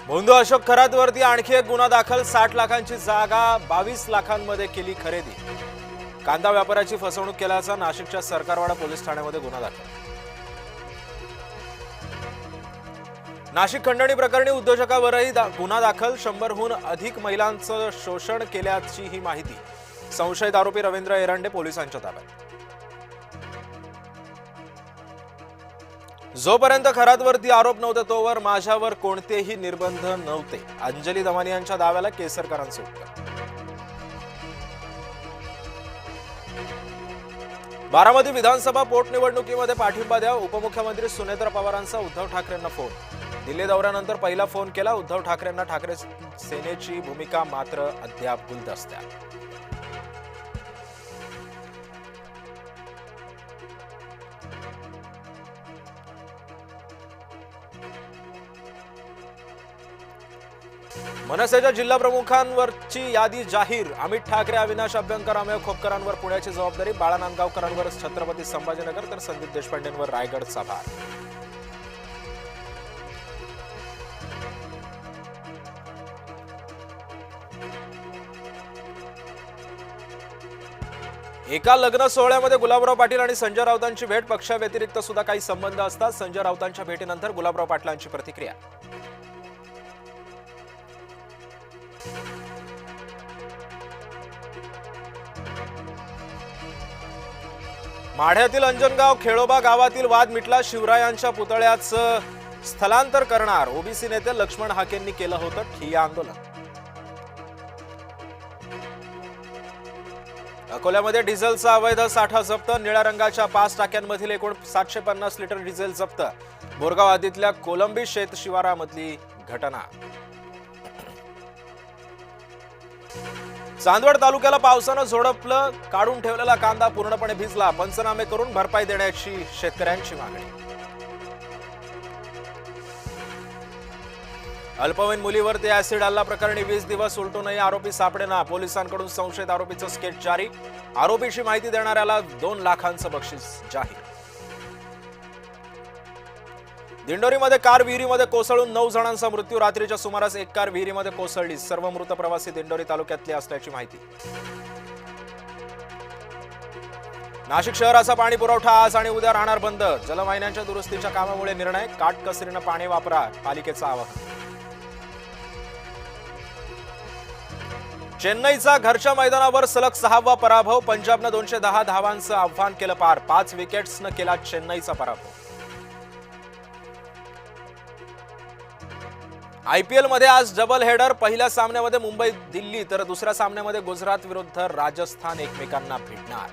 भोंदू अशोक खरातवरती आणखी एक गुन्हा दाखल। 60 लाखांची जागा 22 लाखांमध्ये केली खरेदी। कांदा व्यापाऱ्याची फसवणूक केल्याचा नाशिकच्या सरकारवाडा पोलीस ठाण्यामध्ये गुन्हा दाखल। नाशिक खंडणी प्रकरणी उद्योजकावरही गुन्हा दाखल। 100हून अधिक महिलांचं शोषण केल्याची ही माहिती। संशयित आरोपी रवींद्र एरंडे पोलिसांच्या ताब्यात। जोपर्यंत खरातवरती आरोप नव्हते तोवर माझ्यावर कोणतेही निर्बंध नव्हते। अंजली दमानी यांच्या दाव्याला केसरकरांचं उत्तर। बारामती विधानसभा पोटनिवडणुकीमध्ये पाठिंबा द्या। उपमुख्यमंत्री सुनेत्र पवारांचा उद्धव ठाकरेंना फोन। दिल्ली दौऱ्यानंतर पहिला फोन केला उद्धव ठाकरेंना। ठाकरे सेनेची भूमिका मात्र अद्याप गुलदस्त्यात। मनसेच्या जिल्हा प्रमुखांवरची यादी जाहीर। अमित ठाकरे, अविनाश अभ्यंकर, अमेय खोपकरांवर पुण्याची जबाबदारी। बाळा नांदगावकरांवर छत्रपती संभाजीनगर तर संदीप देशपांडेंवर रायगडचा भार। एका लग्न सोहळ्यामध्ये गुलाबराव पाटील आणि संजय राऊतांची भेट। पक्षाव्यतिरिक्त सुद्धा काही संबंध असतात। संजय राऊतांच्या भेटीनंतर गुलाबराव पाटलांची प्रतिक्रिया। माढ्यातील अंजनगाव खेळोबा गावातील वाद मिटला। शिवरायांच्या पुतळ्याचं स्थलांतर करणार ओबीसी नेते लक्ष्मण हाकेंनी केलं होतं ठिय्या आंदोलन। अकोल्यामध्ये डिझेलचा अवैध साठा जप्त। निळ्या रंगाच्या 5 टाक्यांमधील एकूण 750 लिटर डिझेल जप्त। बोरगाव आदीतल्या कोलंबी शेत शिवारामधली घटना। चांदवड तालुक्याला पावसानं झोडपलं। काढून ठेवलेला कांदा पूर्णपणे भिजला। पंचनामे करून भरपाई देण्याची शेतकऱ्यांची मागणी। अल्पवयीन मुलीवरती ऍसिड हल्ला प्रकरणी 20 दिवस उलटूनही आरोपी सापडेना। पोलिसांकडून संशयित आरोपीचं स्केच जारी। आरोपीची माहिती देणाऱ्याला 2 लाखांचं बक्षीस जाहीर। दिंडोरीमध्ये कार विहिरीमध्ये कोसळून 9 जणांचा मृत्यू। रात्रीच्या सुमारास एक कार विहिरीमध्ये कोसळली। सर्व मृत प्रवासी दिंडोरी तालुक्यातले असल्याची माहिती। नाशिक शहराचा पाणी पुरवठा आज आणि उद्या राहणार बंद। जलवाहिन्यांच्या दुरुस्तीच्या कामामुळे निर्णय। काटकसरीनं पाणी वापरा, पालिकेचं आवाहन। चेन्नईचा घरच्या मैदानावर सलग 6वा पराभव। पंजाबनं 210 धावांचं आव्हान केलं पार। 5 विकेट्सनं केला चेन्नईचा पराभव। आयपीएल मध्ये आज डबल हेडर। पहिल्या सामन्यामध्ये मुंबई दिल्ली तर दुसऱ्या सामन्यामध्ये गुजरात विरुद्ध राजस्थान एकमेकांना भिडणार।